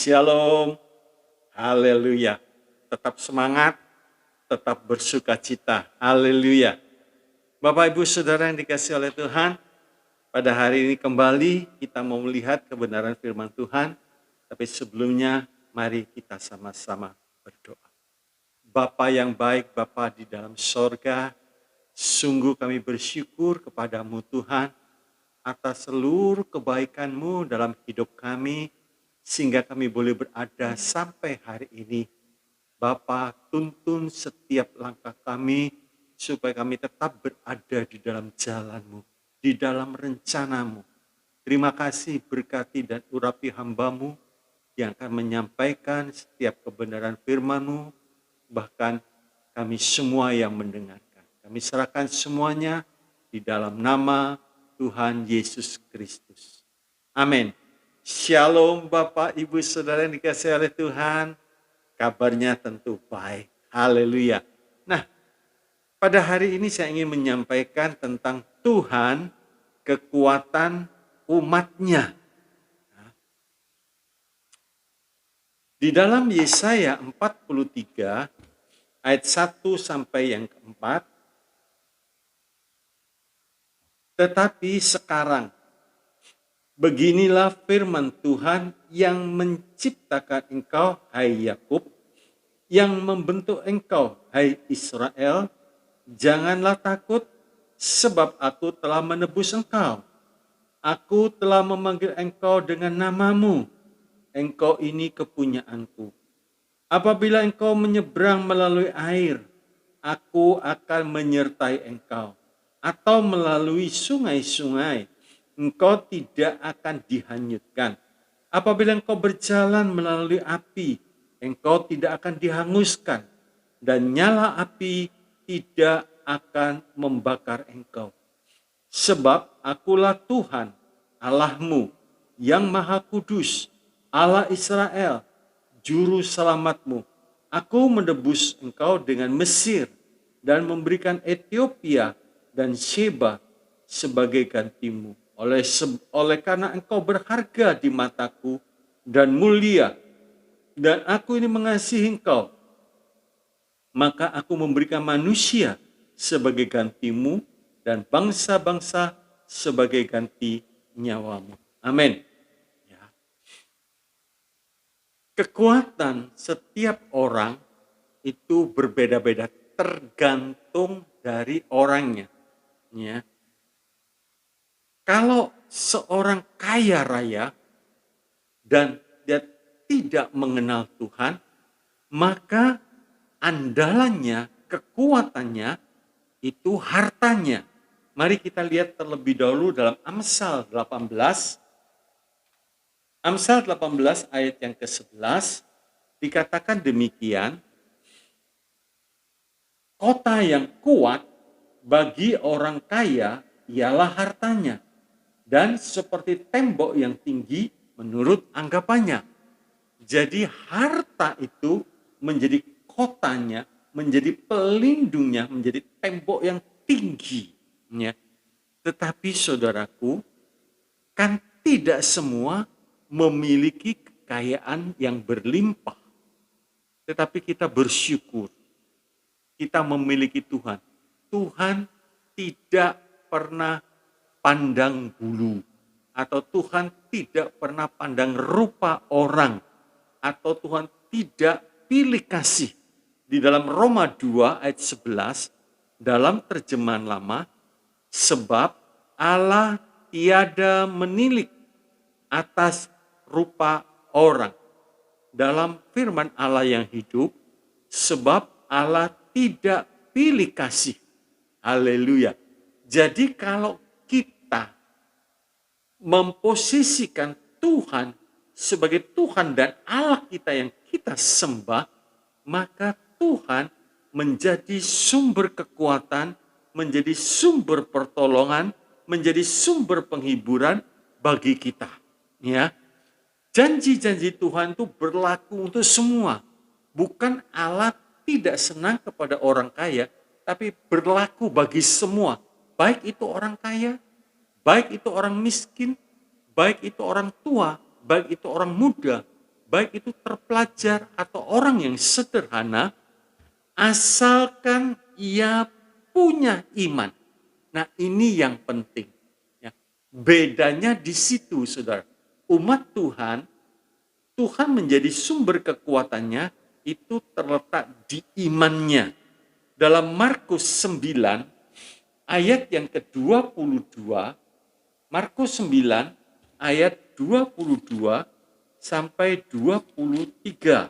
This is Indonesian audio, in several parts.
Shalom, haleluya. Tetap semangat, tetap bersuka cita, haleluya. Bapak Ibu Saudara yang dikasihi oleh Tuhan, pada hari ini kembali kita mau melihat kebenaran firman Tuhan. Tapi sebelumnya mari kita sama-sama berdoa. Bapa yang baik, Bapa di dalam sorga, sungguh kami bersyukur kepadamu Tuhan, atas seluruh kebaikan-Mu dalam hidup kami, sehingga kami boleh berada sampai hari ini. Bapa, tuntun setiap langkah kami, supaya kami tetap berada di dalam jalan-Mu, di dalam rencana-Mu. Terima kasih berkati dan urapi hamba-Mu, yang akan menyampaikan setiap kebenaran firman-Mu, bahkan kami semua yang mendengarkan. Kami serahkan semuanya di dalam nama Tuhan Yesus Kristus. Amin. Shalom Bapak, Ibu, Saudara yang dikasihi oleh Tuhan. Kabarnya tentu baik. Haleluya. Nah, pada hari ini saya ingin menyampaikan tentang Tuhan, kekuatan umat-Nya. Di dalam Yesaya 43 ayat 1 sampai yang keempat, tetapi sekarang, beginilah firman Tuhan yang menciptakan engkau, hai Yakub, yang membentuk engkau, hai Israel. Janganlah takut, sebab aku telah menebus engkau. Aku telah memanggil engkau dengan namamu. Engkau ini kepunyaanku. Apabila engkau menyeberang melalui air, aku akan menyertai engkau. Atau melalui sungai-sungai, engkau tidak akan dihanyutkan. Apabila engkau berjalan melalui api, engkau tidak akan dihanguskan. Dan nyala api tidak akan membakar engkau. Sebab akulah Tuhan, Allahmu, yang Maha Kudus, Allah Israel, Juru Selamatmu. Aku menebus engkau dengan Mesir dan memberikan Ethiopia dan Sheba sebagai gantimu. Oleh karena engkau berharga di mataku dan mulia, dan aku ini mengasihi engkau, maka aku memberikan manusia sebagai gantimu dan bangsa-bangsa sebagai ganti nyawamu. Amin. Ya. Kekuatan setiap orang itu berbeda-beda, tergantung dari orangnya. Ya. Kalau seorang kaya raya dan dia tidak mengenal Tuhan, maka andalannya, kekuatannya itu hartanya. Mari kita lihat terlebih dahulu dalam Amsal 18. Amsal 18 ayat yang ke-11 dikatakan demikian, kota yang kuat bagi orang kaya ialah hartanya, dan seperti tembok yang tinggi menurut anggapannya. Jadi harta itu menjadi kotanya, menjadi pelindungnya, menjadi tembok yang tinggi. Ya. Tetapi saudaraku, kan tidak semua memiliki kekayaan yang berlimpah. Tetapi kita bersyukur, kita memiliki Tuhan. Tuhan tidak pernah pandang bulu, atau Tuhan tidak pernah pandang rupa orang, atau Tuhan tidak pilih kasih. Di dalam Roma 2 ayat 11, dalam terjemahan lama, sebab Allah tiada menilik atas rupa orang. Dalam firman Allah yang hidup, sebab Allah tidak pilih kasih. Haleluya. Jadi kalau kita memposisikan Tuhan sebagai Tuhan dan Allah kita yang kita sembah, maka Tuhan menjadi sumber kekuatan, menjadi sumber pertolongan, menjadi sumber penghiburan bagi kita. Ya, janji-janji Tuhan itu berlaku untuk semua. Bukan Allah tidak senang kepada orang kaya, tapi berlaku bagi semua. Baik itu orang kaya, baik itu orang miskin, baik itu orang tua, baik itu orang muda, baik itu terpelajar atau orang yang sederhana, asalkan ia punya iman. Nah, ini yang penting. Ya. Bedanya di situ, saudara. Umat Tuhan, Tuhan menjadi sumber kekuatannya itu terletak di imannya. Dalam Markus 9, ayat yang ke-22, Markus 9, ayat 22 sampai 23.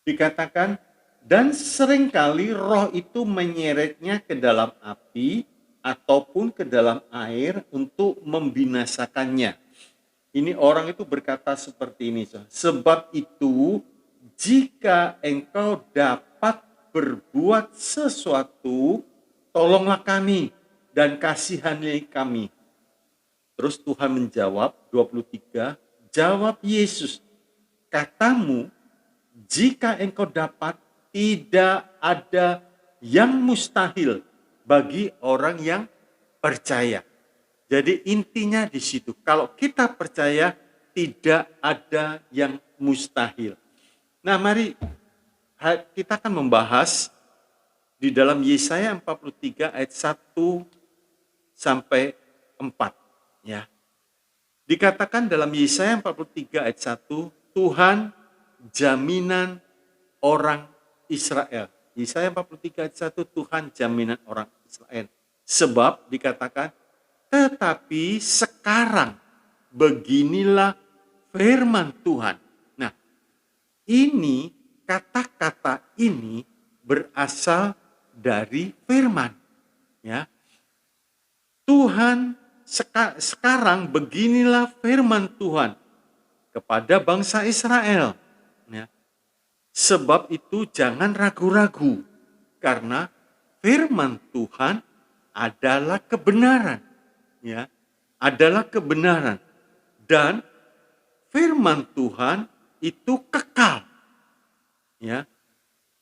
Dikatakan, dan seringkali roh itu menyeretnya ke dalam api ataupun ke dalam air untuk membinasakannya. Ini orang itu berkata seperti ini, sebab itu jika engkau dapat berbuat sesuatu, tolonglah kami dan kasihani kami. Terus Tuhan menjawab, 23, jawab Yesus, katamu, jika engkau dapat, tidak ada yang mustahil bagi orang yang percaya. Jadi intinya di situ, kalau kita percaya, tidak ada yang mustahil. Nah, mari kita akan membahas di dalam Yesaya 43 ayat 1 sampai 4. Ya. Dikatakan dalam Yesaya 43 ayat 1, Tuhan jaminan orang Israel. Yesaya 43 ayat 1, Tuhan jaminan orang Israel. Sebab dikatakan, tetapi sekarang beginilah firman Tuhan. Nah, ini kata-kata ini berasal dari firman. Ya, Tuhan sekarang beginilah firman Tuhan kepada bangsa Israel. Ya. Sebab itu jangan ragu-ragu, karena firman Tuhan adalah kebenaran. Ya, adalah kebenaran, dan firman Tuhan itu kekal. Ya.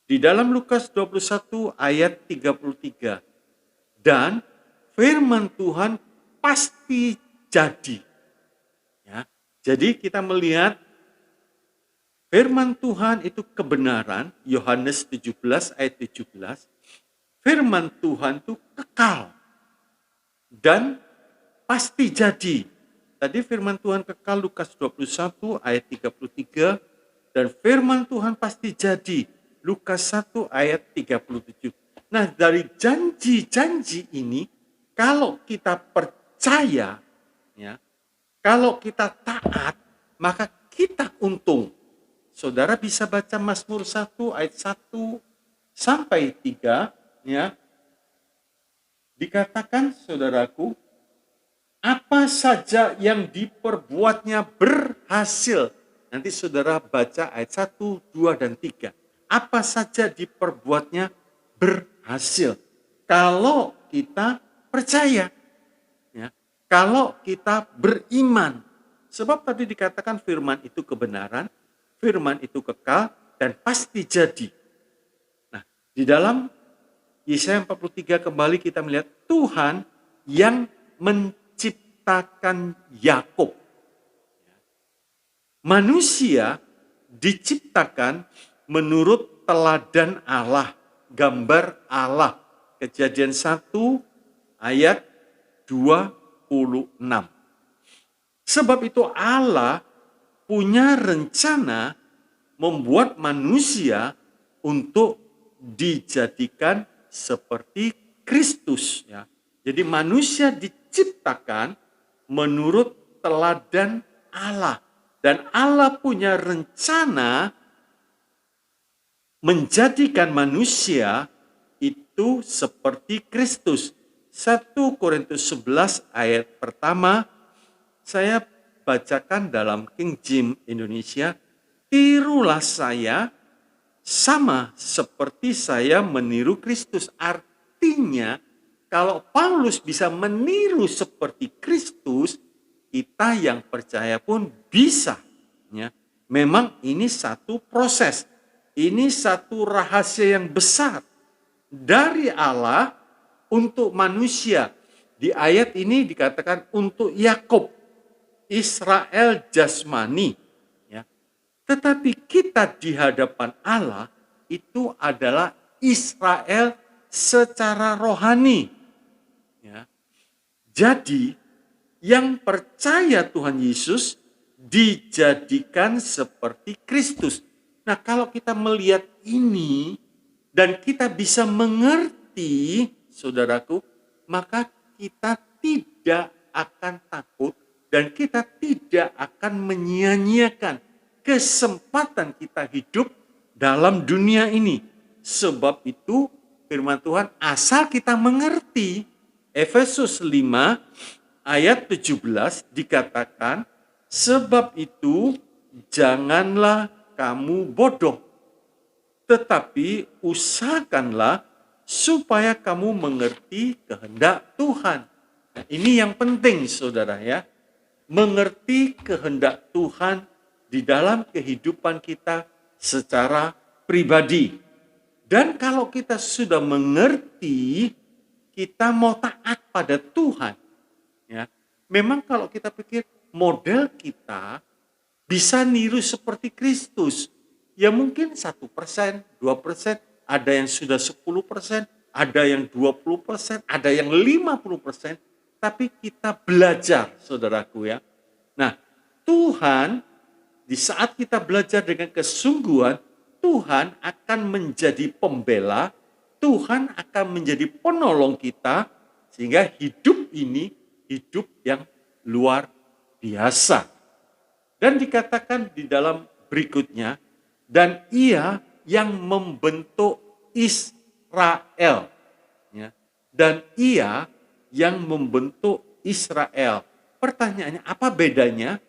Di dalam Lukas 21 ayat 33, dan firman Tuhan pasti jadi. Ya. Jadi kita melihat firman Tuhan itu kebenaran, Yohanes 17 ayat 17, firman Tuhan itu kekal dan pasti jadi. Tadi firman Tuhan kekal Lukas 21 ayat 33, dan firman Tuhan pasti jadi Lukas 1 ayat 37. Nah, dari janji-janji ini, kalau kita percaya, ya, kalau kita taat, maka kita untung. Saudara bisa baca Mazmur 1 ayat 1 sampai 3, ya. Dikatakan, saudaraku, apa saja yang diperbuatnya berhasil. Nanti saudara baca ayat 1, 2, dan 3. Apa saja diperbuatnya berhasil. Kalau kita percaya. Ya, kalau kita beriman. Sebab tadi dikatakan firman itu kebenaran, firman itu kekal, dan pasti jadi. Nah, di dalam Yesaya 43 kembali kita melihat Tuhan yang menciptakan Yakub. Manusia diciptakan menurut teladan Allah, gambar Allah. Kejadian 1 ayat 26. Sebab itu Allah punya rencana membuat manusia untuk dijadikan seperti Kristus. Ya. Jadi manusia diciptakan menurut teladan Allah. Dan Allah punya rencana menjadikan manusia itu seperti Kristus. 1 Korintus 11 ayat pertama, saya bacakan dalam King James Indonesia, tirulah saya sama seperti saya meniru Kristus. Artinya, kalau Paulus bisa meniru seperti Kristus, kita yang percaya pun bisa. Ya. Memang ini satu proses. Ini satu rahasia yang besar. Dari Allah, untuk manusia. Di ayat ini dikatakan untuk Yakub, Israel jasmani. Ya. Tetapi kita di hadapan Allah itu adalah Israel secara rohani. Ya. Jadi yang percaya Tuhan Yesus dijadikan seperti Kristus. Nah, kalau kita melihat ini dan kita bisa mengerti, saudaraku, maka kita tidak akan takut dan kita tidak akan menyia-nyiakan kesempatan kita hidup dalam dunia ini. Sebab itu firman Tuhan asal kita mengerti. Efesus 5 ayat 17 dikatakan, sebab itu janganlah kamu bodoh, tetapi usahakanlah supaya kamu mengerti kehendak Tuhan. Nah, ini yang penting saudara ya, mengerti kehendak Tuhan di dalam kehidupan kita secara pribadi. Dan kalau kita sudah mengerti, kita mau taat pada Tuhan. Ya, memang kalau kita pikir model kita bisa niru seperti Kristus, ya mungkin 1%, 2%, ada yang sudah 10%, ada yang 20%, ada yang 50%, tapi kita belajar, saudaraku ya. Nah, Tuhan di saat kita belajar dengan kesungguhan, Tuhan akan menjadi pembela, Tuhan akan menjadi penolong kita, sehingga hidup ini hidup yang luar biasa. Dan dikatakan di dalam berikutnya, dan ia yang membentuk Israel. Ya. Dan ia yang membentuk Israel. Pertanyaannya, apa bedanya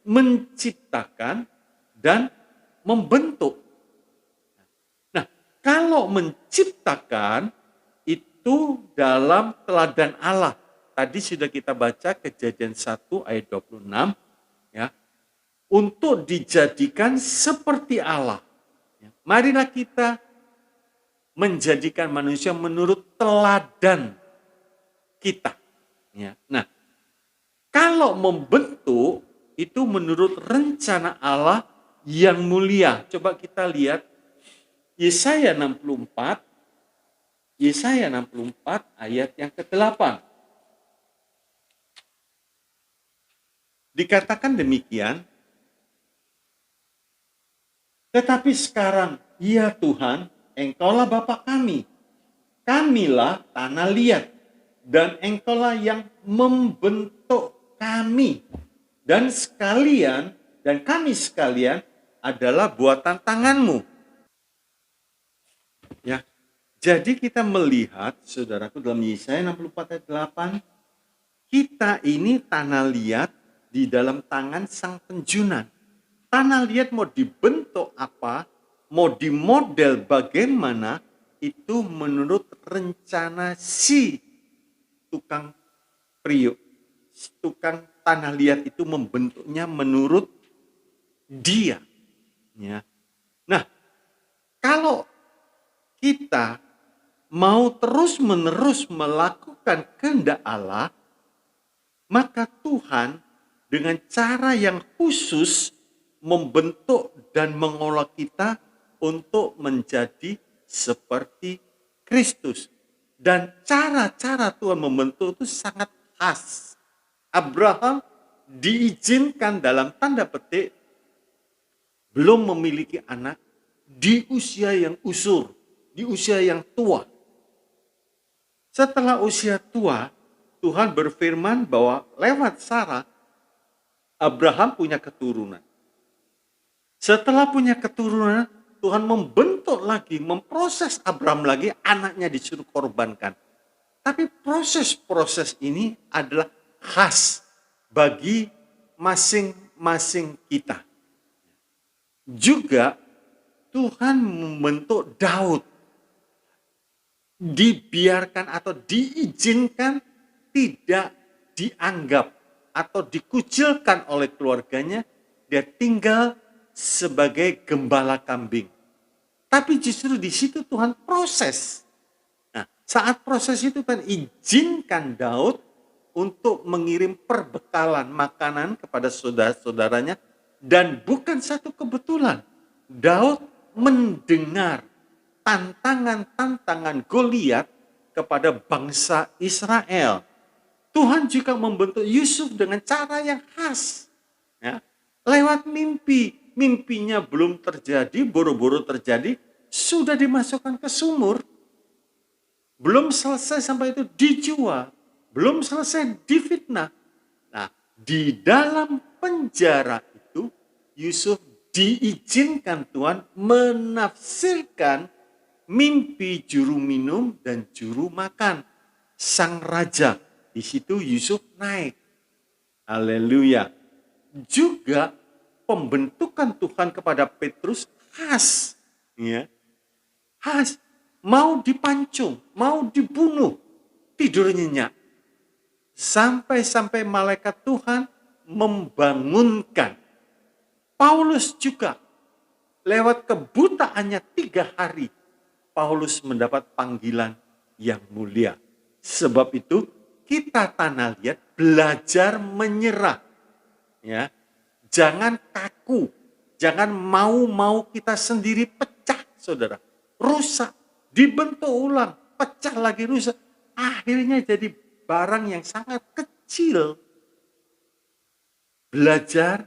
menciptakan dan membentuk? Nah, kalau menciptakan itu dalam teladan Allah. Tadi sudah kita baca Kejadian 1 ayat 26 ya. Untuk dijadikan seperti Allah. Ya. Marilah kita menjadikan manusia menurut teladan kita. Ya. Nah, kalau membentuk itu menurut rencana Allah yang mulia. Coba kita lihat Yesaya 64 ayat yang ke-8. Dikatakan demikian, tetapi sekarang, ya Tuhan, Engkaulah Bapa kami, kamilah tanah liat, dan Engkaulah yang membentuk kami, dan kami sekalian adalah buatan tanganmu. Ya, jadi kita melihat, saudaraku, dalam Yesaya 64 ayat 8, kita ini tanah liat di dalam tangan sang penjunan. Tanah liat mau dibentuk apa, mau dimodel bagaimana, itu menurut rencana si tukang priuk. Tukang tanah liat itu membentuknya menurut dia. Ya. Nah, kalau kita mau terus-menerus melakukan kehendak Allah, maka Tuhan dengan cara yang khusus membentuk dan mengolah kita untuk menjadi seperti Kristus. Dan cara-cara Tuhan membentuk itu sangat khas. Abraham diizinkan dalam tanda petik belum memiliki anak di usia yang usur, di usia yang tua. Setelah usia tua, Tuhan berfirman bahwa lewat Sarah, Abraham punya keturunan. Setelah punya keturunan, Tuhan membentuk lagi, memproses Abraham lagi, anaknya disuruh korbankan. Tapi proses-proses ini adalah khas bagi masing-masing kita. Juga Tuhan membentuk Daud. Dibiarkan atau diizinkan tidak dianggap atau dikucilkan oleh keluarganya, dia tinggal sebagai gembala kambing. Tapi justru di situ Tuhan proses. Nah, Saat proses itu Tuhan izinkan Daud untuk mengirim perbekalan makanan kepada saudara-saudaranya, dan bukan satu kebetulan. Daud mendengar tantangan-tantangan Goliat kepada bangsa Israel. Tuhan juga membentuk Yusuf dengan cara yang khas. Ya, lewat mimpi. Mimpinya belum terjadi, boro-boro terjadi, sudah dimasukkan ke sumur. Belum selesai sampai itu dijual. Belum selesai difitnah. Nah, di dalam penjara itu, Yusuf diizinkan Tuhan menafsirkan mimpi juru minum dan juru makan sang raja. Di situ Yusuf naik. Haleluya. Juga pembentukan Tuhan kepada Petrus khas. Ya. Khas. Mau dipancung, mau dibunuh, tidur nyenyak. Sampai-sampai malaikat Tuhan membangunkan. Paulus juga lewat kebutaannya 3 hari, Paulus mendapat panggilan yang mulia. Sebab itu kita tanah liat belajar menyerah. Ya, jangan kaku, jangan mau kita sendiri pecah, saudara. Rusak, dibentuk ulang, pecah lagi, rusak. Akhirnya jadi barang yang sangat kecil. Belajar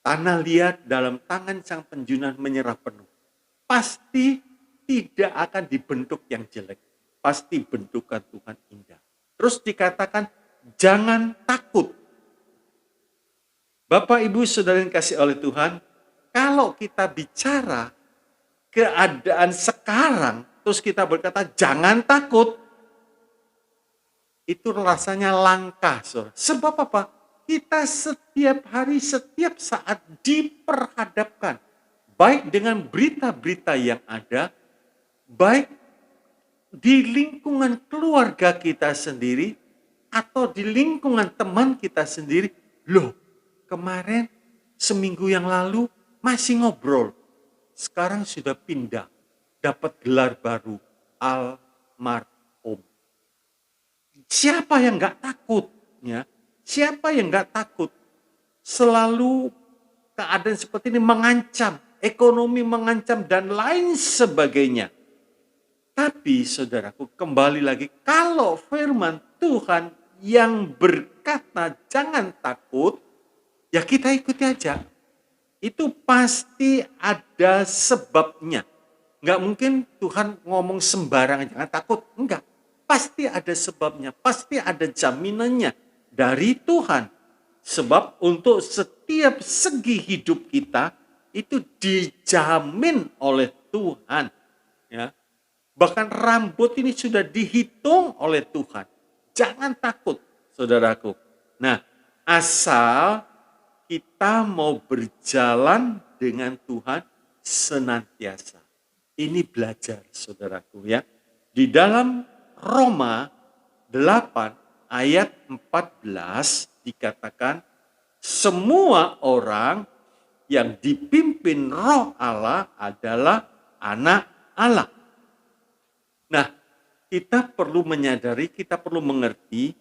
tanah liat dalam tangan sang penjunan menyerah penuh. Pasti tidak akan dibentuk yang jelek. Pasti bentukan Tuhan indah. Terus dikatakan jangan takut. Bapak, Ibu, Saudara yang kasih oleh Tuhan, kalau kita bicara keadaan sekarang, terus kita berkata jangan takut, itu rasanya langka. Saudara. Sebab apa? Kita setiap hari, setiap saat diperhadapkan, baik dengan berita-berita yang ada, baik di lingkungan keluarga kita sendiri, atau di lingkungan teman kita sendiri. Loh, kemarin seminggu yang lalu masih ngobrol, sekarang sudah pindah, dapat gelar baru, almarhum. Siapa yang gak takut? Ya? Siapa yang gak takut? Selalu keadaan seperti ini mengancam, ekonomi mengancam, dan lain sebagainya. Tapi saudaraku, kembali lagi, kalau firman Tuhan yang berkata jangan takut, ya kita ikuti aja. Itu pasti ada sebabnya. Enggak mungkin Tuhan ngomong sembarangan, jangan takut. Enggak, pasti ada sebabnya, pasti ada jaminannya dari Tuhan. Sebab untuk setiap segi hidup kita itu dijamin oleh Tuhan. Ya. Bahkan rambut ini sudah dihitung oleh Tuhan. Jangan takut, saudaraku. Nah, asal kita mau berjalan dengan Tuhan senantiasa. Ini belajar, saudaraku, ya. Di dalam Roma 8 ayat 14 dikatakan, semua orang yang dipimpin Roh Allah adalah anak Allah. Nah, kita perlu menyadari, kita perlu mengerti,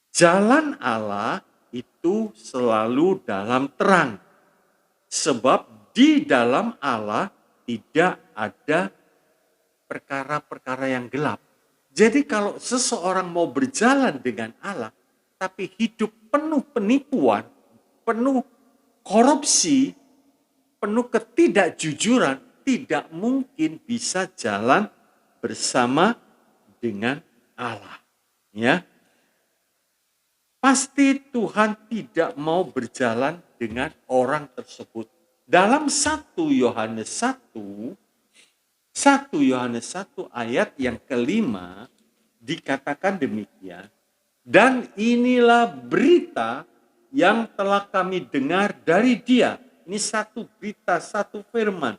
jalan Allah itu selalu dalam terang. Sebab di dalam Allah tidak ada perkara-perkara yang gelap. Jadi kalau seseorang mau berjalan dengan Allah, tapi hidup penuh penipuan, penuh korupsi, penuh ketidakjujuran, tidak mungkin bisa jalan bersama dengan Allah. Ya. Pasti Tuhan tidak mau berjalan dengan orang tersebut. Dalam 1 Yohanes 1 ayat yang kelima dikatakan demikian. Dan inilah berita yang telah kami dengar dari Dia. Ini satu berita, satu firman.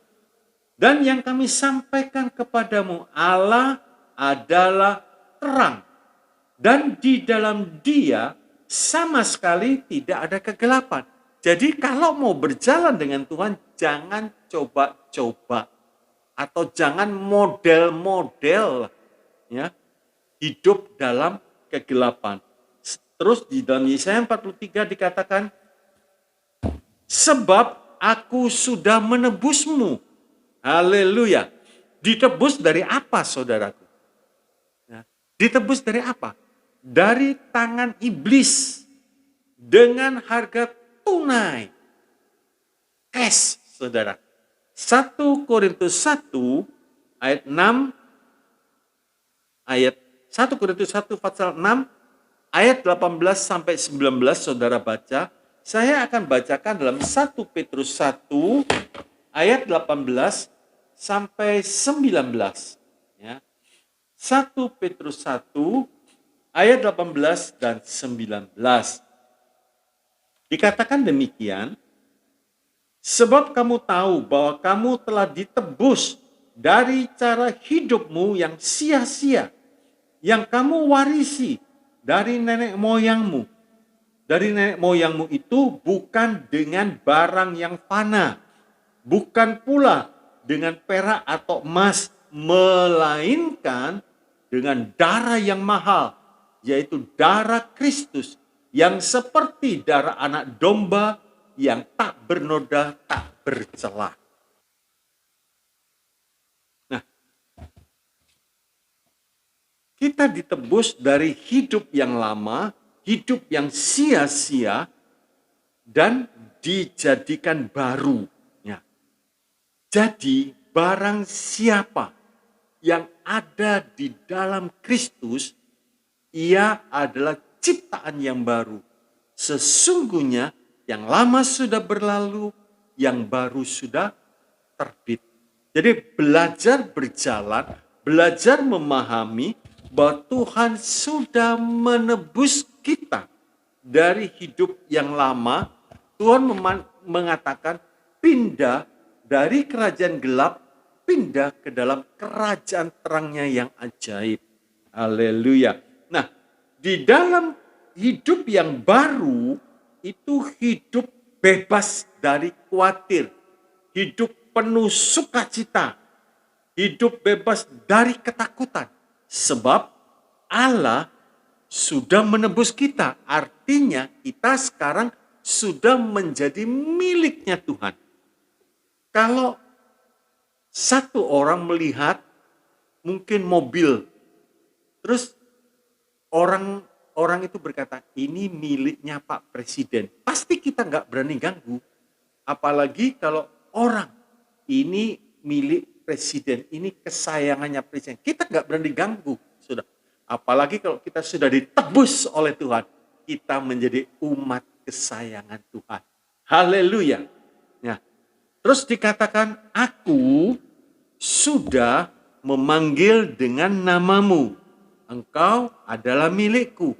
Dan yang kami sampaikan kepadamu, Allah adalah terang. Dan di dalam Dia sama sekali tidak ada kegelapan. Jadi kalau mau berjalan dengan Tuhan, jangan coba-coba. Atau jangan model-model ya, hidup dalam kegelapan. Terus di dalam Yesaya 43 dikatakan, sebab aku sudah menebusmu. Haleluya. Ditebus dari apa, saudaraku? Ya, ditebus dari apa? Dari tangan iblis dengan harga tunai. Cash, saudara. 1 Korintus 1 ayat 6, ayat 1 Korintus 1 pasal 6 ayat 18 sampai 19 saudara baca. Saya akan bacakan dalam 1 Petrus 1 ayat 18 sampai 19. Ya. 1 Petrus 1 ayat 18 dan 19. Dikatakan demikian, sebab kamu tahu bahwa kamu telah ditebus dari cara hidupmu yang sia-sia, yang kamu warisi dari nenek moyangmu. Dari nenek moyangmu itu bukan dengan barang yang fana, bukan pula dengan perak atau emas, melainkan dengan darah yang mahal, yaitu darah Kristus, yang seperti darah anak domba yang tak bernoda, tak bercela. Nah, kita ditebus dari hidup yang lama, hidup yang sia-sia, dan dijadikan baru. Ya. Jadi, barang siapa yang ada di dalam Kristus, ia adalah ciptaan yang baru. Sesungguhnya yang lama sudah berlalu, yang baru sudah terbit. Jadi belajar berjalan, belajar memahami bahwa Tuhan sudah menebus kita dari hidup yang lama. Tuhan mengatakan pindah dari kerajaan gelap, pindah ke dalam kerajaan terangnya yang ajaib. Haleluya. Nah, di dalam hidup yang baru, itu hidup bebas dari khawatir, hidup penuh sukacita, hidup bebas dari ketakutan. Sebab Allah sudah menebus kita, artinya kita sekarang sudah menjadi miliknya Tuhan. Kalau satu orang melihat mungkin mobil, terus orang itu berkata, ini miliknya Pak Presiden. Pasti kita nggak berani ganggu. Apalagi kalau orang, ini milik Presiden, ini kesayangannya Presiden. Kita nggak berani ganggu. Sudah. Apalagi kalau kita sudah ditebus oleh Tuhan. Kita menjadi umat kesayangan Tuhan. Haleluya. Ya. Terus dikatakan, aku sudah memanggil dengan namamu. Engkau adalah milikku.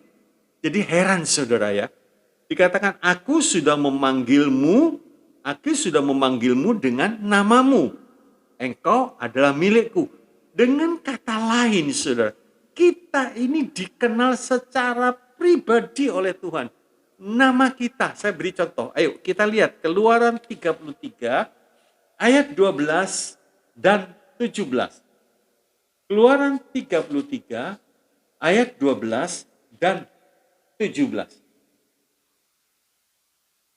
Jadi heran saudara ya. Dikatakan aku sudah memanggilmu dengan namamu. Engkau adalah milikku. Dengan kata lain saudara, kita ini dikenal secara pribadi oleh Tuhan. Nama kita, saya beri contoh. Ayo kita lihat Keluaran 33 ayat 12 dan 17. Keluaran 33 ayat 12 dan 17.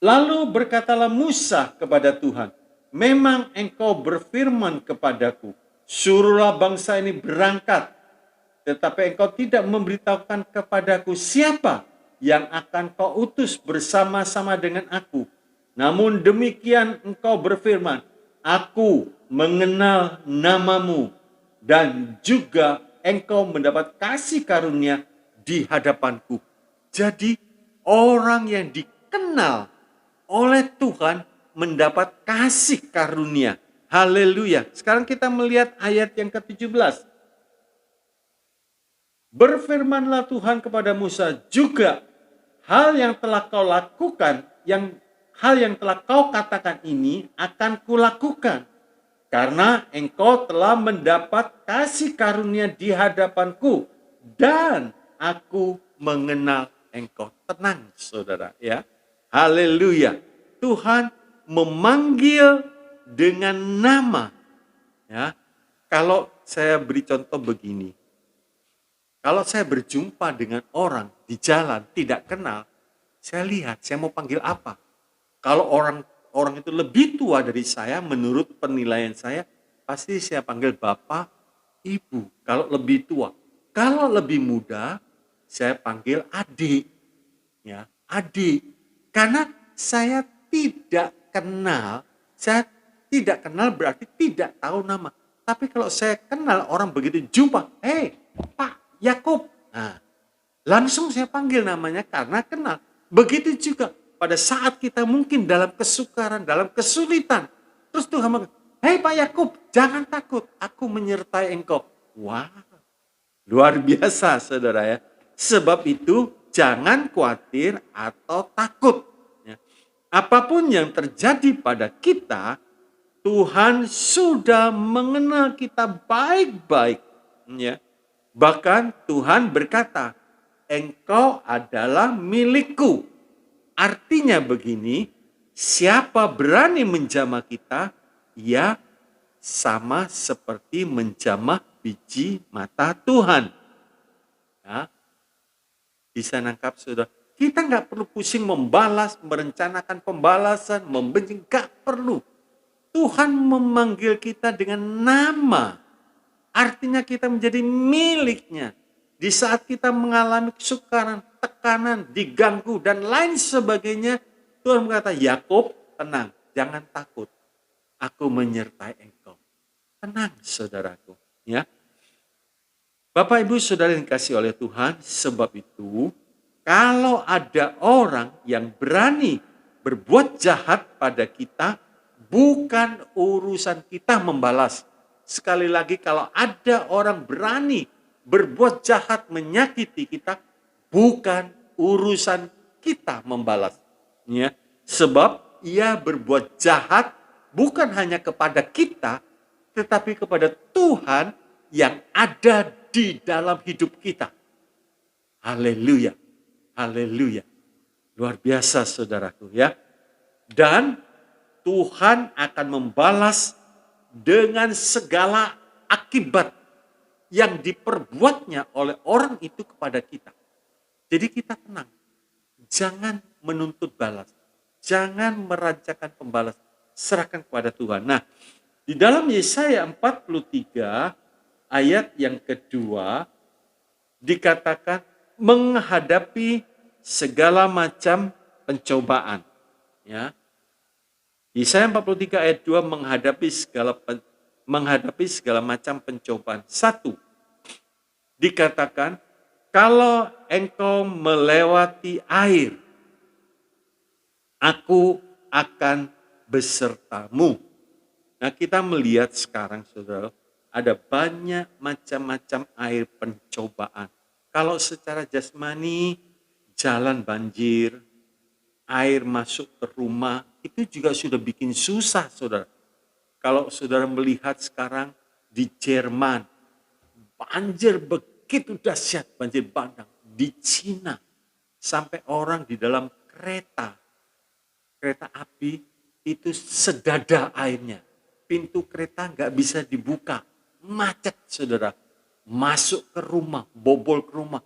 Lalu berkatalah Musa kepada Tuhan, memang engkau berfirman kepadaku, suruhlah bangsa ini berangkat, tetapi engkau tidak memberitahukan kepadaku siapa yang akan kau utus bersama-sama dengan aku. Namun demikian engkau berfirman, aku mengenal namamu, dan juga engkau mendapat kasih karunia di hadapanku. Jadi orang yang dikenal oleh Tuhan mendapat kasih karunia. Haleluya. Sekarang kita melihat ayat yang ke-17. Berfirmanlah Tuhan kepada Musa, juga hal yang telah kau lakukan, hal yang telah kau katakan ini akan kulakukan. Karena engkau telah mendapat kasih karunia di hadapanku, dan aku mengenal engkau. Tenang saudara ya. Haleluya. Tuhan memanggil dengan nama. Ya. Kalau saya beri contoh begini. Kalau saya berjumpa dengan orang di jalan tidak kenal, saya lihat saya mau panggil apa. Kalau orang itu lebih tua dari saya, menurut penilaian saya, pasti saya panggil Bapak, Ibu. Kalau lebih tua. Kalau lebih muda, saya panggil adik. Ya, adik. Karena saya tidak kenal, berarti tidak tahu nama. Tapi kalau saya kenal, orang begitu jumpa, "Hei, Pak Yakub." Nah, langsung saya panggil namanya karena kenal. Begitu juga pada saat kita mungkin dalam kesukaran, dalam kesulitan. Terus Tuhan bilang, "Hei Pak Yakub, jangan takut, aku menyertai engkau." Wah, luar biasa saudara ya. Sebab itu jangan khawatir atau takut. Ya. Apapun yang terjadi pada kita, Tuhan sudah mengenal kita baik-baik. Ya. Bahkan Tuhan berkata, "Engkau adalah milikku." Artinya begini, siapa berani menjamah kita, ia sama seperti menjamah biji mata Tuhan. Ya, bisa nangkap saudara. Kita nggak perlu pusing membalas, merencanakan pembalasan, membenci, nggak perlu. Tuhan memanggil kita dengan nama. Artinya kita menjadi miliknya. Di saat kita mengalami kesukaran, tekanan, diganggu, dan lain sebagainya, Tuhan berkata, "Yakub, tenang, jangan takut. Aku menyertai engkau." Tenang, saudaraku. Ya, Bapak, Ibu, Saudara yang dikasihi oleh Tuhan, sebab itu, kalau ada orang yang berani berbuat jahat pada kita, bukan urusan kita membalas. Sekali lagi, kalau ada orang berani berbuat jahat menyakiti kita, bukan urusan kita membalas. Ya, sebab ia berbuat jahat bukan hanya kepada kita, tetapi kepada Tuhan yang ada di dalam hidup kita. Haleluya, haleluya. Luar biasa saudaraku ya. Dan Tuhan akan membalas dengan segala akibat yang diperbuatnya oleh orang itu kepada kita. Jadi kita tenang. Jangan menuntut balas. Jangan merancangkan pembalas. Serahkan kepada Tuhan. Nah, di dalam Yesaya 43 ayat yang kedua dikatakan menghadapi segala macam pencobaan. Ya. Yesaya 43 ayat 2 menghadapi segala macam pencobaan. 1. Dikatakan, kalau engkau melewati air, aku akan besertamu. Nah, kita melihat sekarang saudara, ada banyak macam-macam air pencobaan. Kalau secara jasmani, jalan banjir, air masuk ke rumah, itu juga sudah bikin susah saudara. Kalau saudara melihat sekarang di Jerman, banjir begitu dahsyat, banjir bandang. Di Cina, sampai orang di dalam kereta api itu sedada airnya. Pintu kereta nggak bisa dibuka, macet saudara. Masuk ke rumah, bobol ke rumah.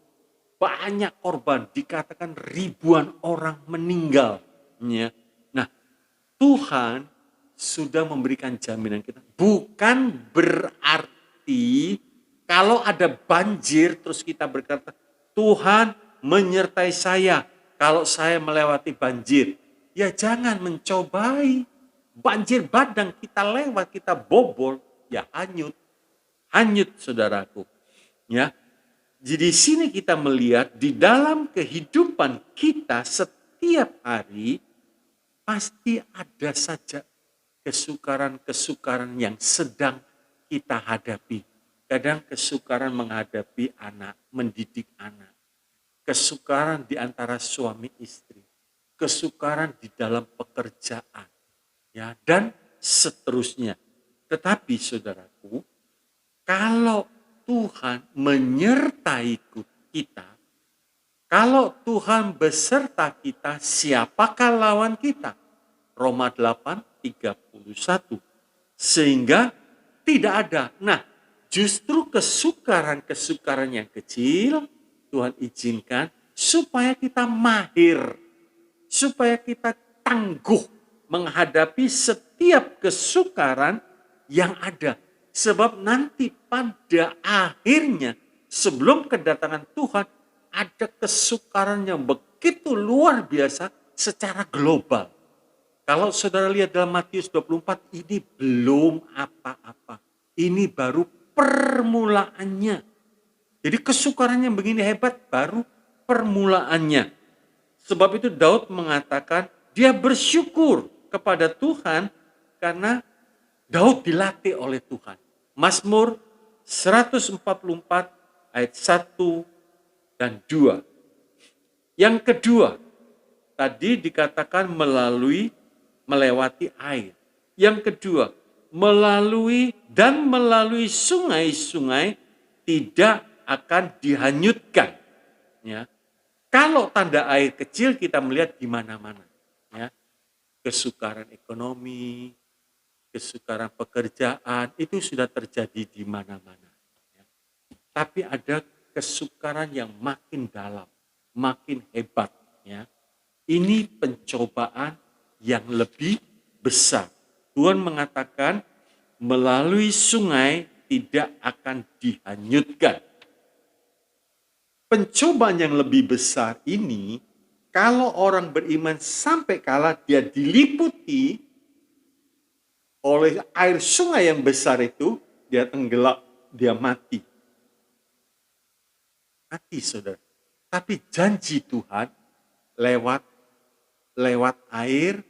Banyak korban, dikatakan ribuan orang meninggal. Ya. Nah, Tuhan sudah memberikan jaminan kita. Bukan berarti kalau ada banjir terus kita berkata, "Tuhan menyertai saya kalau saya melewati banjir." Ya jangan mencobai. Banjir bandang kita lewat, kita bobol, ya hanyut. Hanyut saudaraku. Ya. Jadi di sini kita melihat di dalam kehidupan kita setiap hari pasti ada saja kesukaran-kesukaran yang sedang kita hadapi. Kadang kesukaran menghadapi anak, mendidik anak. Kesukaran di antara suami istri. Kesukaran di dalam pekerjaan. Ya, dan seterusnya. Tetapi saudaraku, kalau Tuhan menyertai kita, kalau Tuhan beserta kita, siapakah lawan kita? Roma 8:31. Sehingga tidak ada. Nah, justru kesukaran-kesukaran yang kecil Tuhan izinkan supaya kita mahir, supaya kita tangguh menghadapi setiap kesukaran yang ada. Sebab nanti pada akhirnya sebelum kedatangan Tuhan ada kesukaran yang begitu luar biasa secara global. Kalau saudara lihat dalam Matius 24, ini belum apa-apa. Ini baru permulaannya. Jadi kesukaran yang begini hebat baru permulaannya. Sebab itu Daud mengatakan dia bersyukur kepada Tuhan karena Daud dilatih oleh Tuhan. Mazmur 144 ayat 1 dan 2. Yang kedua, tadi dikatakan melewati air. Yang kedua, melalui sungai-sungai tidak akan dihanyutkan. Ya. Kalau tanda air kecil kita melihat di mana-mana. Ya. Kesukaran ekonomi, kesukaran pekerjaan, itu sudah terjadi di mana-mana. Ya. Tapi ada kesukaran yang makin dalam, makin hebat. Ya. Ini pencobaan yang lebih besar. Tuhan mengatakan melalui sungai tidak akan dihanyutkan. Pencobaan yang lebih besar ini, kalau orang beriman sampai kalah dia diliputi oleh air sungai yang besar itu, dia tenggelam, dia mati. Mati, saudara. Tapi janji Tuhan lewat air,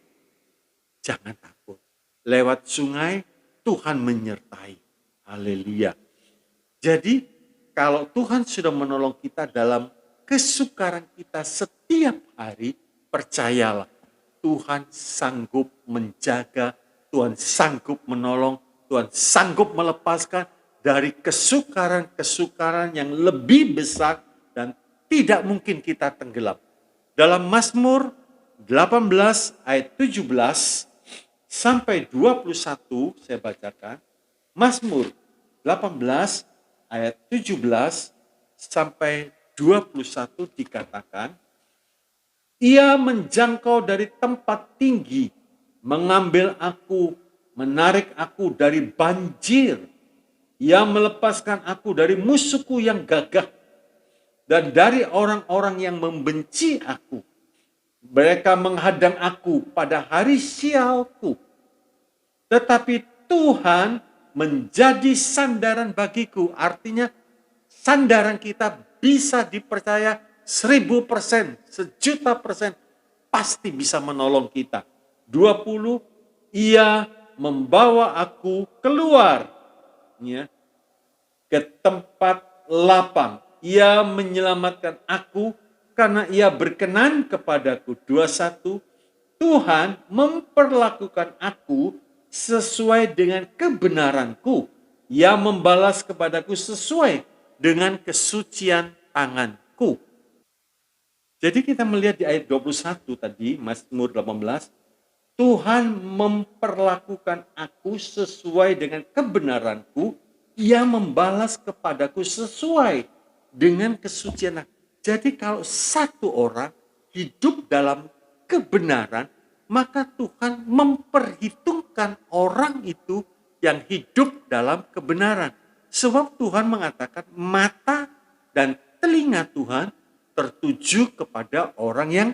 jangan takut. Lewat sungai, Tuhan menyertai. Haleluya. Jadi, kalau Tuhan sudah menolong kita dalam kesukaran kita setiap hari, percayalah, Tuhan sanggup menjaga, Tuhan sanggup menolong, Tuhan sanggup melepaskan dari kesukaran-kesukaran yang lebih besar dan tidak mungkin kita tenggelam. Dalam Mazmur 18 ayat 17 sampai 21 saya bacakan. Mazmur 18 ayat 17 sampai 21 dikatakan, Ia menjangkau dari tempat tinggi, mengambil aku, menarik aku dari banjir. Ia melepaskan aku dari musuhku yang gagah dan dari orang-orang yang membenci aku. Mereka menghadang aku pada hari sialku. Tetapi Tuhan menjadi sandaran bagiku. Artinya sandaran kita bisa dipercaya 1000%, 1.000.000% pasti bisa menolong kita. 20, Ia membawa aku keluar ya, ke tempat lapang. Ia menyelamatkan aku karena Ia berkenan kepadaku. 21, Tuhan memperlakukan aku sesuai dengan kebenaranku. Ia membalas kepadaku sesuai dengan kesucian tanganku. Jadi kita melihat di ayat 21 tadi, Mazmur 18, Tuhan memperlakukan aku sesuai dengan kebenaranku. Ia membalas kepadaku sesuai dengan kesucian. Jadi kalau satu orang hidup dalam kebenaran, maka Tuhan memperhitungkan orang itu yang hidup dalam kebenaran. Sebab Tuhan mengatakan mata dan telinga Tuhan tertuju kepada orang yang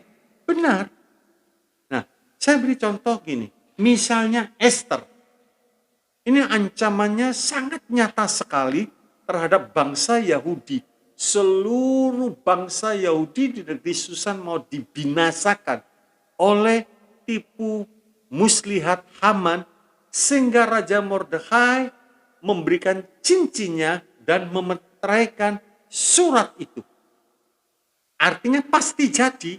benar. Nah, saya beri contoh gini. Misalnya Esther. Ini ancamannya sangat nyata sekali terhadap bangsa Yahudi. Seluruh bangsa Yahudi di negeri Susan mau dibinasakan oleh tipu muslihat Haman, sehingga Raja Mordekhai memberikan cincinnya dan memeteraikan surat itu. Artinya pasti jadi.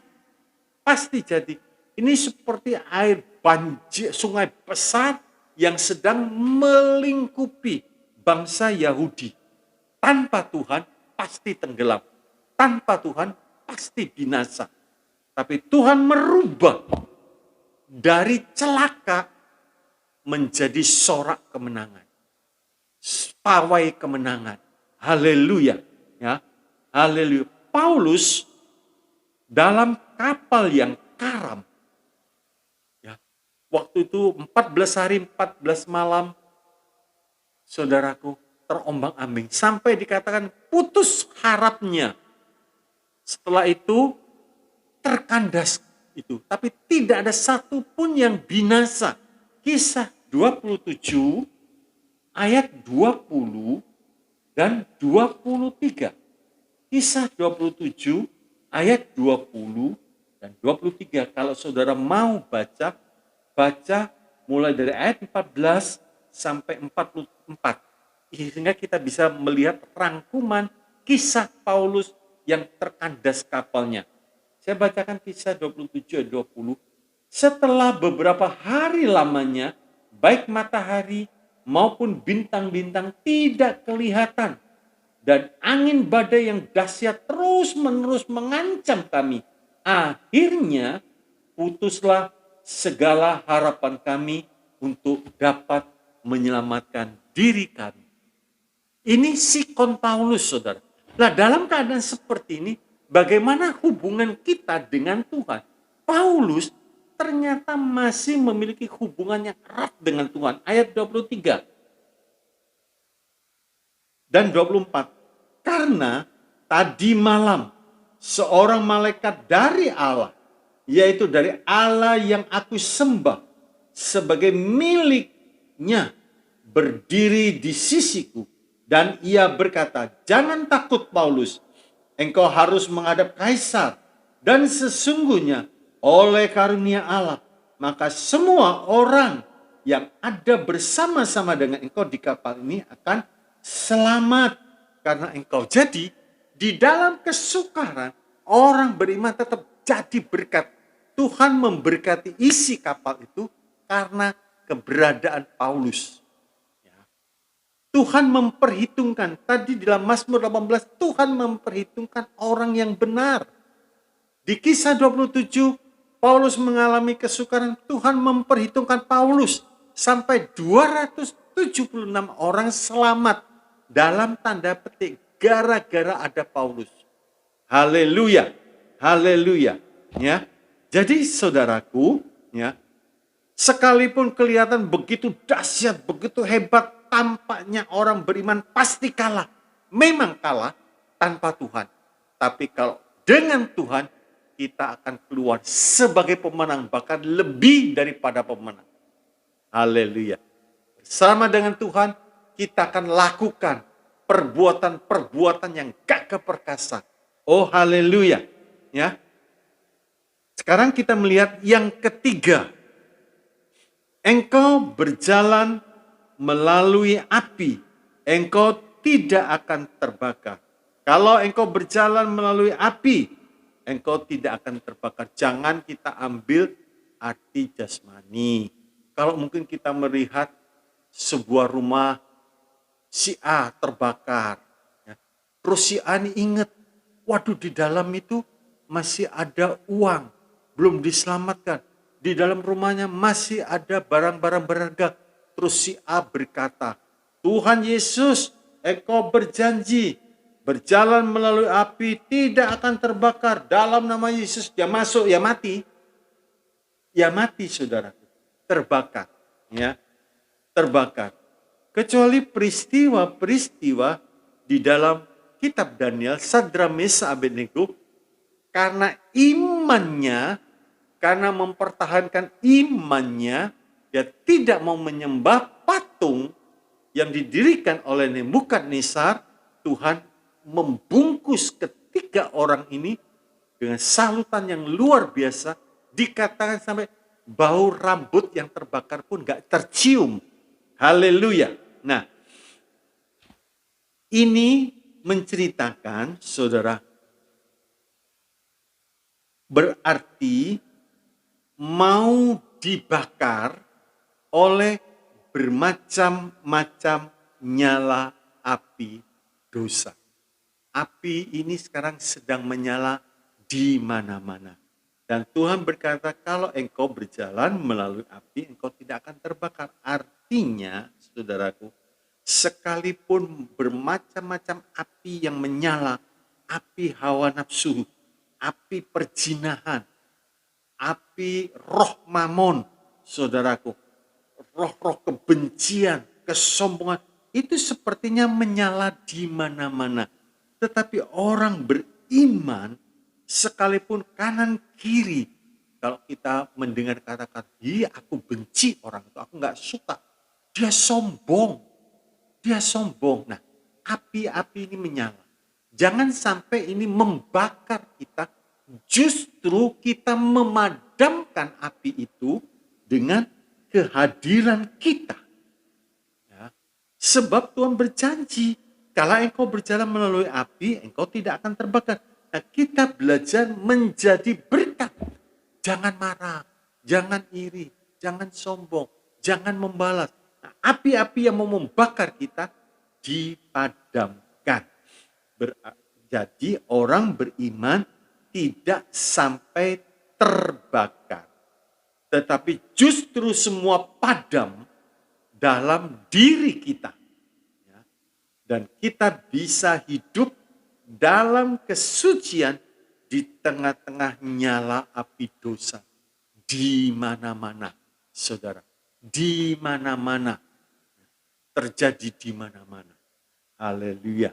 Pasti jadi. Ini seperti air banjir, sungai besar yang sedang melingkupi bangsa Yahudi. Tanpa Tuhan pasti tenggelam. Tanpa Tuhan pasti binasa. Tapi Tuhan merubah dari celaka menjadi sorak kemenangan. pawai kemenangan. Haleluya. Ya. Haleluya. Paulus dalam kapal yang karam. Ya. Waktu itu 14 hari 14 malam, saudaraku, terombang-ambing. Sampai dikatakan putus harapnya. Setelah itu terkandas itu. Tapi tidak ada satupun yang binasa. Kisah 27 ayat 20 dan 23. Kisah 27 ayat 20 dan 23. Kalau saudara mau baca mulai dari ayat 14 sampai 44. Sehingga kita bisa melihat rangkuman kisah Paulus yang terkandas kapalnya. Saya bacakan kisah 27 ayat 20. Setelah beberapa hari lamanya, baik matahari maupun bintang-bintang tidak kelihatan. Dan angin badai yang dahsyat terus-menerus mengancam kami. Akhirnya putuslah segala harapan kami untuk dapat menyelamatkan diri kami. Ini sikon Paulus, saudara. Nah, dalam keadaan seperti ini, bagaimana hubungan kita dengan Tuhan? Paulus ternyata masih memiliki hubungan yang erat dengan Tuhan. Ayat 23 dan 24. Karena tadi malam seorang malaikat dari Allah, yaitu dari Allah yang aku sembah sebagai miliknya, berdiri di sisiku. Dan ia berkata, jangan takut Paulus, engkau harus menghadap Kaisar. Dan sesungguhnya oleh karunia Allah, maka semua orang yang ada bersama-sama dengan engkau di kapal ini akan selamat karena engkau. Jadi di dalam kesukaran orang beriman tetap jadi berkat. Tuhan memberkati isi kapal itu karena keberadaan Paulus. Tuhan memperhitungkan, tadi dalam Mazmur 18, Tuhan memperhitungkan orang yang benar. Di kisah 27, Paulus mengalami kesukaran, Tuhan memperhitungkan Paulus. Sampai 276 orang selamat dalam tanda petik gara-gara ada Paulus. Haleluya, haleluya. Ya, jadi saudaraku, ya, sekalipun kelihatan begitu dahsyat, begitu hebat, tampaknya orang beriman pasti kalah. Memang kalah tanpa Tuhan. Tapi kalau dengan Tuhan, kita akan keluar sebagai pemenang, bahkan lebih daripada pemenang. Haleluya. Bersama dengan Tuhan, kita akan lakukan perbuatan-perbuatan yang gagah perkasa. Oh haleluya. Ya. Sekarang kita melihat yang ketiga. Engkau berjalan melalui api, engkau tidak akan terbakar. Kalau engkau berjalan melalui api, engkau tidak akan terbakar. Jangan kita ambil arti jasmani. Kalau mungkin kita melihat sebuah rumah si A terbakar, ya. Terus si A ini ingat, waduh di dalam itu masih ada uang, belum diselamatkan. Di dalam rumahnya masih ada barang-barang berharga. Terus si A berkata, Tuhan Yesus, engkau berjanji berjalan melalui api tidak akan terbakar. Dalam nama Yesus dia masuk, ya mati. Ya mati saudaraku, terbakar. Ya, terbakar. Kecuali peristiwa-peristiwa di dalam kitab Daniel, Sadra, Mesa, Abednego, karena imannya, karena mempertahankan imannya, dia tidak mau menyembah patung yang didirikan oleh Nebukadnezar. Tuhan membungkus ketiga orang ini dengan salutan yang luar biasa. Dikatakan sampai bau rambut yang terbakar pun gak tercium. Haleluya. Nah, ini menceritakan, saudara, berarti mau dibakar oleh bermacam-macam nyala api dosa. Api ini sekarang sedang menyala di mana-mana. Dan Tuhan berkata, kalau engkau berjalan melalui api, engkau tidak akan terbakar. Artinya, saudaraku, sekalipun bermacam-macam api yang menyala, api hawa nafsu, api perzinahan, api roh mamon, saudaraku, roh-roh kebencian, kesombongan, itu sepertinya menyala di mana-mana. Tetapi orang beriman, sekalipun kanan kiri, kalau kita mendengar kata-kata, aku benci orang itu, aku nggak suka, dia sombong. Dia sombong. Nah, api-api ini menyala. Jangan sampai ini membakar kita. Justru kita memadamkan api itu dengan kehadiran kita. Ya. Sebab Tuhan berjanji, kalau engkau berjalan melalui api, engkau tidak akan terbakar. Nah, kita belajar menjadi berkat. Jangan marah, jangan iri, jangan sombong, jangan membalas. Nah, api-api yang mau membakar kita dipadamkan. Jadi orang beriman tidak sampai terbakar. Tetapi justru semua padam dalam diri kita. Dan kita bisa hidup dalam kesucian di tengah-tengah nyala api dosa. Di mana-mana, saudara. Di mana-mana. Terjadi di mana-mana. Haleluya.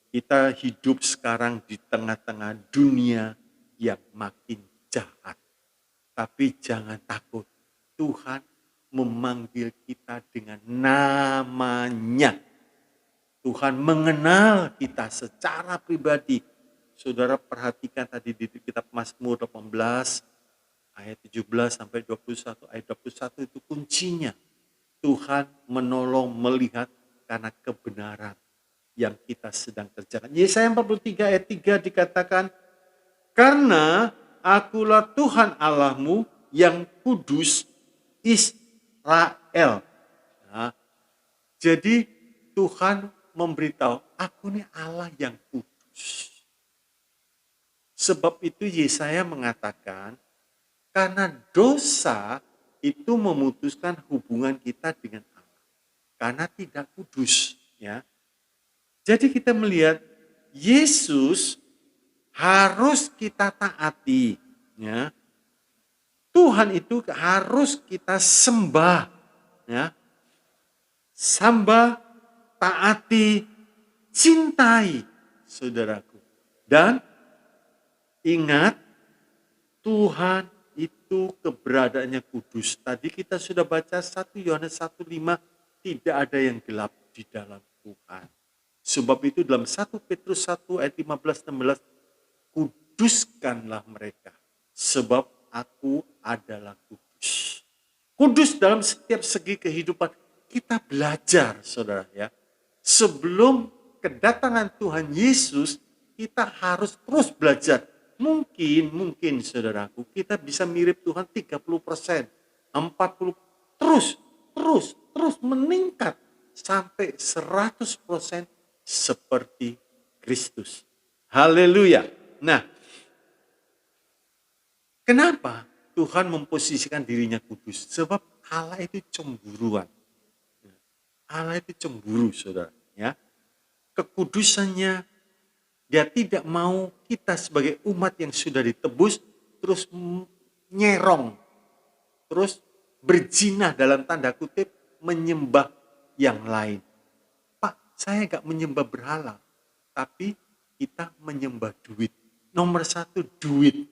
Kita hidup sekarang di tengah-tengah dunia yang makin jahat. Tapi jangan takut. Tuhan memanggil kita dengan namanya. Tuhan mengenal kita secara pribadi. Saudara perhatikan tadi di kitab Mazmur 18 ayat 17 sampai 21. Ayat 21 itu kuncinya. Tuhan menolong melihat karena kebenaran yang kita sedang kerjakan. Yesaya 43 ayat 3 dikatakan, karena akulah Tuhan Allahmu yang kudus Israel. Nah, jadi Tuhan memberitahu, aku ini Allah yang kudus. Sebab itu Yesaya mengatakan, karena dosa itu memutuskan hubungan kita dengan Allah. Karena tidak kudus. Ya. Jadi kita melihat Yesus harus kita taati. Ya. Tuhan itu harus kita sembah. Ya. Sembah, taati, cintai, saudaraku. Dan ingat, Tuhan itu keberadaannya kudus. Tadi kita sudah baca 1 Yohanes 1:5, tidak ada yang gelap di dalam Tuhan. Sebab itu dalam 1 Petrus 1 ayat 15-16, kuduskanlah mereka, sebab aku adalah kudus. Kudus dalam setiap segi kehidupan. Kita belajar, saudara ya. Sebelum kedatangan Tuhan Yesus, kita harus terus belajar. Mungkin saudaraku, kita bisa mirip Tuhan 30%, 40%, terus meningkat sampai 100% seperti Kristus. Haleluya. Nah, kenapa Tuhan memposisikan dirinya kudus? Sebab Allah itu cemburuan. Allah itu cemburu, saudara. Ya. Kekudusannya, dia tidak mau kita sebagai umat yang sudah ditebus terus nyerong, terus berzina dalam tanda kutip, menyembah yang lain. Pak, saya gak menyembah berhala, tapi kita menyembah duit. Nomor satu duit.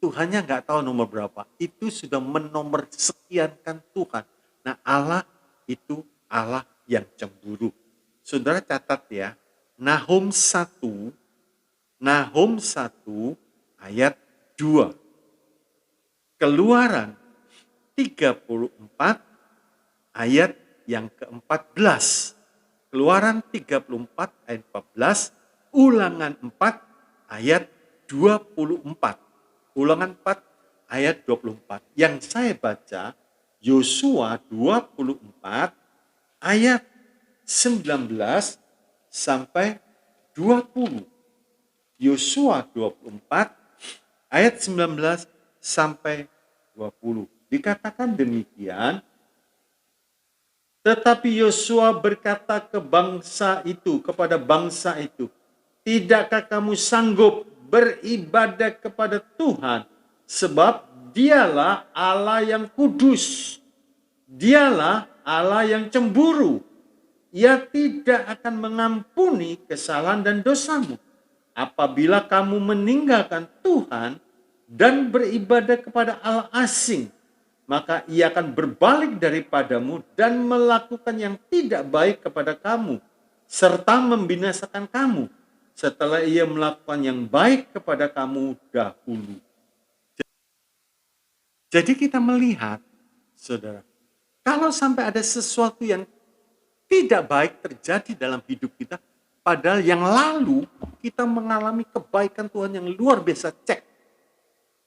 Tuhannya gak tahu nomor berapa. Itu sudah menomor sekiankan Tuhan. Nah, Allah itu Allah yang cemburu. Saudara catat ya, Nahum 1 ayat 2. Keluaran 34 ayat yang ke-14. Keluaran 34 ayat 14, Ulangan 4 ayat 24. Ulangan 4 ayat 24. Yang saya baca Yosua 24 ayat 19 sampai 20. Yosua 24 ayat 19 sampai 20. Dikatakan demikian, Tetapi Yosua berkata kepada bangsa itu, tidakkah kamu sanggup beribadah kepada Tuhan? Sebab dialah Allah yang kudus. Dialah Allah yang cemburu. Ia tidak akan mengampuni kesalahan dan dosamu. Apabila kamu meninggalkan Tuhan dan beribadah kepada Allah asing, maka ia akan berbalik daripadamu dan melakukan yang tidak baik kepada kamu, serta membinasakan kamu setelah ia melakukan yang baik kepada kamu dahulu. Jadi kita melihat, saudara, kalau sampai ada sesuatu yang tidak baik terjadi dalam hidup kita, padahal yang lalu kita mengalami kebaikan Tuhan yang luar biasa, cek.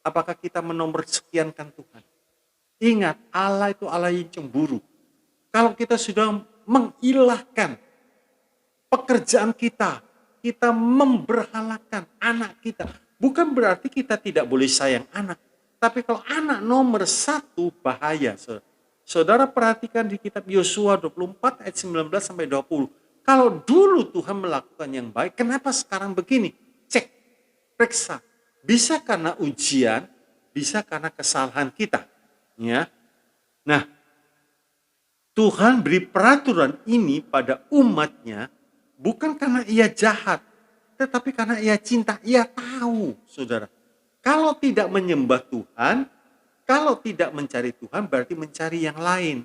Apakah kita menomor sekiankan Tuhan? Ingat, Allah itu Allah yang cemburu. Kalau kita sudah mengilahkan pekerjaan kita, kita memberhalakan anak kita, bukan berarti kita tidak boleh sayang anak. Tapi kalau anak nomor satu, bahaya. Saudara perhatikan di kitab Yosua 24 ayat 19 sampai 20. Kalau dulu Tuhan melakukan yang baik, kenapa sekarang begini? Cek, periksa. Bisa karena ujian, bisa karena kesalahan kita. Ya. Nah, Tuhan beri peraturan ini pada umatnya bukan karena ia jahat, tetapi karena ia cinta. Ia tahu, saudara. Kalau tidak menyembah Tuhan, kalau tidak mencari Tuhan berarti mencari yang lain.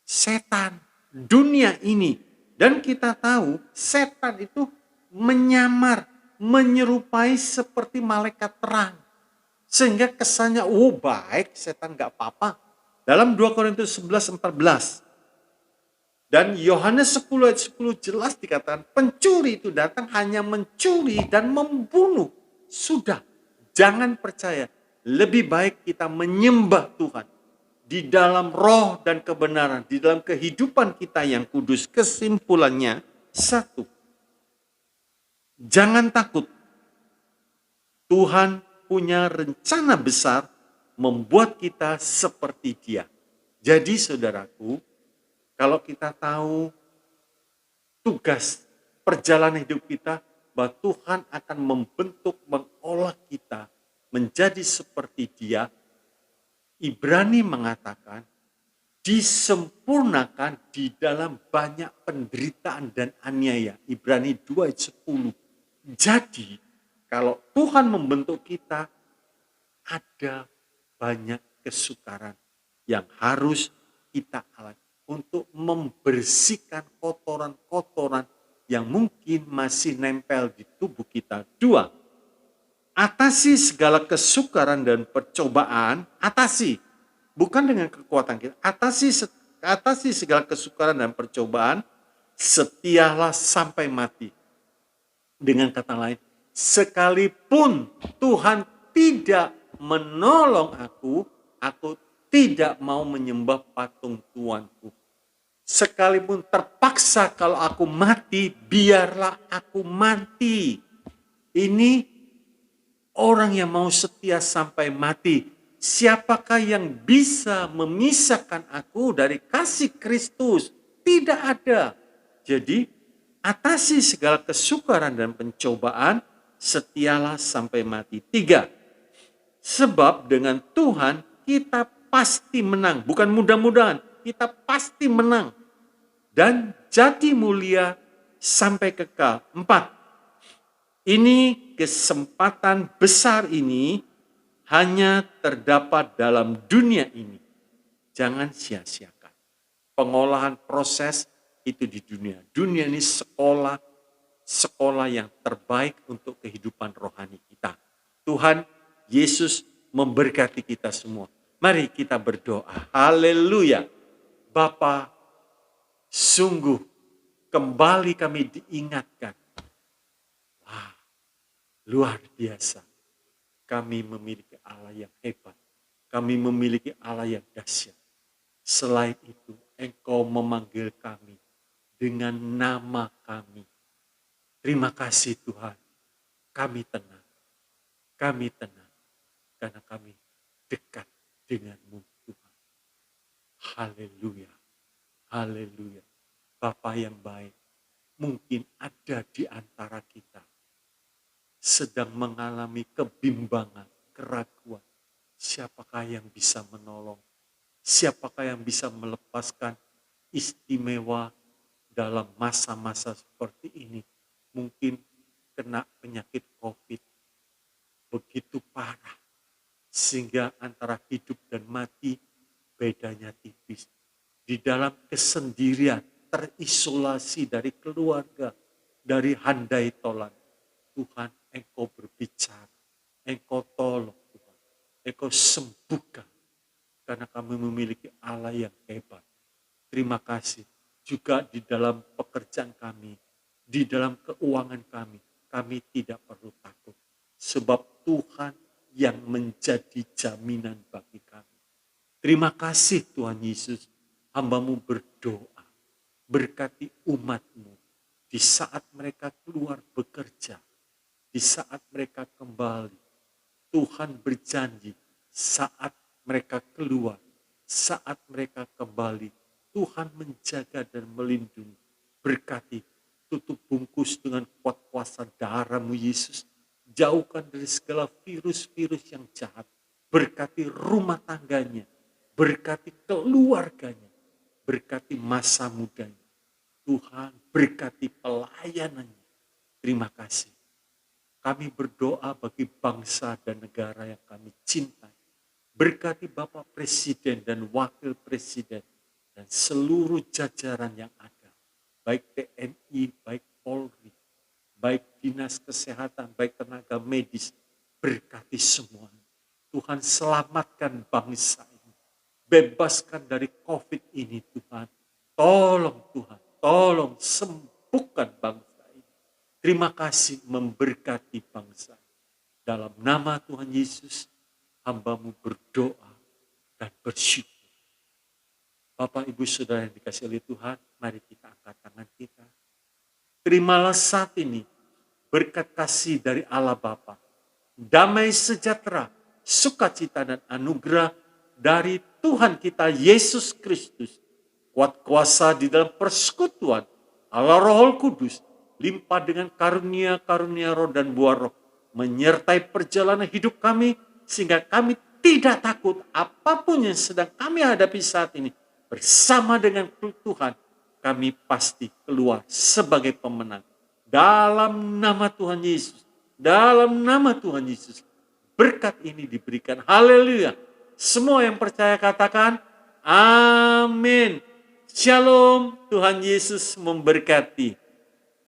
Setan, dunia ini. Dan kita tahu setan itu menyamar, menyerupai seperti malaikat terang. Sehingga kesannya, oh baik, setan gak apa-apa. Dalam 2 Korintus 11:14. Dan Yohanes 10 ayat 10 jelas dikatakan, pencuri itu datang hanya mencuri dan membunuh. Sudah, jangan percaya. Lebih baik kita menyembah Tuhan. Di dalam roh dan kebenaran, di dalam kehidupan kita yang kudus. Kesimpulannya, satu, jangan takut. Tuhan punya rencana besar membuat kita seperti Dia. Jadi saudaraku, kalau kita tahu tugas perjalanan hidup kita, bahwa Tuhan akan membentuk, mengolah kita menjadi seperti Dia, Ibrani mengatakan, disempurnakan di dalam banyak penderitaan dan aniaya. Ibrani 2 ayat 10. Jadi, kalau Tuhan membentuk kita, ada banyak kesukaran yang harus kita alami untuk membersihkan kotoran-kotoran yang mungkin masih nempel di tubuh kita. 2, atasi segala kesukaran dan percobaan, atasi. Bukan dengan kekuatan kita, atasi segala kesukaran dan percobaan, setialah sampai mati. Dengan kata lain, sekalipun Tuhan tidak menolong aku tidak mau menyembah patung tuanku. Sekalipun terpaksa kalau aku mati, biarlah aku mati. Ini orang yang mau setia sampai mati. Siapakah yang bisa memisahkan aku dari kasih Kristus? Tidak ada. Jadi, atasi segala kesukaran dan pencobaan, setialah sampai mati. 3, sebab dengan Tuhan kita pasti menang. Bukan mudah-mudahan, kita pasti menang. Dan jadi mulia sampai kekal. 4, ini kesempatan besar ini hanya terdapat dalam dunia ini. Jangan sia-siakan. Pengolahan proses itu di dunia. Dunia ini sekolah yang terbaik untuk kehidupan rohani kita. Tuhan Yesus memberkati kita semua. Mari kita berdoa. Haleluya. Bapa, sungguh kembali kami diingatkan. Wah, luar biasa. Kami memiliki Allah yang hebat. Kami memiliki Allah yang dahsyat. Selain itu, Engkau memanggil kami dengan nama kami. Terima kasih Tuhan. Kami tenang. Kami tenang. Karena kami dekat dengan-Mu Tuhan. Haleluya. Haleluya. Bapa yang baik, mungkin ada di antara kita sedang mengalami kebimbangan, keraguan. Siapakah yang bisa menolong? Siapakah yang bisa melepaskan istimewa dalam masa-masa seperti ini? Mungkin kena penyakit COVID begitu parah, sehingga antara hidup dan mati bedanya tipis. Di dalam kesendirian, terisolasi dari keluarga, dari handai tolan. Tuhan, Engkau berbicara, Engkau tolong Tuhan, Engkau sembuhkan, karena kami memiliki Allah yang hebat. Terima kasih. Juga di dalam pekerjaan kami, di dalam keuangan kami tidak perlu takut. Sebab Tuhan yang menjadi jaminan bagi kami. Terima kasih Tuhan Yesus, hamba-Mu berdoa, berkati umat-Mu di saat mereka keluar bekerja, di saat mereka kembali. Tuhan berjanji saat mereka keluar, saat mereka kembali, Tuhan menjaga dan melindungi. Berkati, tutup bungkus dengan kuat kuasa darah-Mu Yesus. Jauhkan dari segala virus-virus yang jahat. Berkati rumah tangganya, berkati keluarganya, berkati masa mudanya. Tuhan berkati pelayanannya. Terima kasih. Kami berdoa bagi bangsa dan negara yang kami cintai. Berkati Bapak Presiden dan Wakil Presiden dan seluruh jajaran yang ada. Baik TNI, baik Polri, baik Dinas Kesehatan, baik tenaga medis. Berkati semuanya. Tuhan selamatkan bangsa ini. Bebaskan dari COVID ini Tuhan. Tolong Tuhan, tolong sembuhkan bangsa ini. Terima kasih memberkati bangsa. Dalam nama Tuhan Yesus, hamba-Mu berdoa dan bersyukur. Bapak, Ibu, Saudara yang dikasihi oleh Tuhan, mari kita angkat tangan kita. Terimalah saat ini berkat kasih dari Allah Bapa, damai sejahtera, sukacita dan anugerah dari Tuhan kita Yesus Kristus, kuat kuasa di dalam persekutuan Allah Roh Kudus, limpah dengan karunia-karunia roh dan buah roh, menyertai perjalanan hidup kami, sehingga kami tidak takut apapun yang sedang kami hadapi saat ini. Bersama dengan Tuhan, kami pasti keluar sebagai pemenang. Dalam nama Tuhan Yesus, dalam nama Tuhan Yesus, berkat ini diberikan. Haleluya. Semua yang percaya katakan, amin. Shalom, Tuhan Yesus memberkati.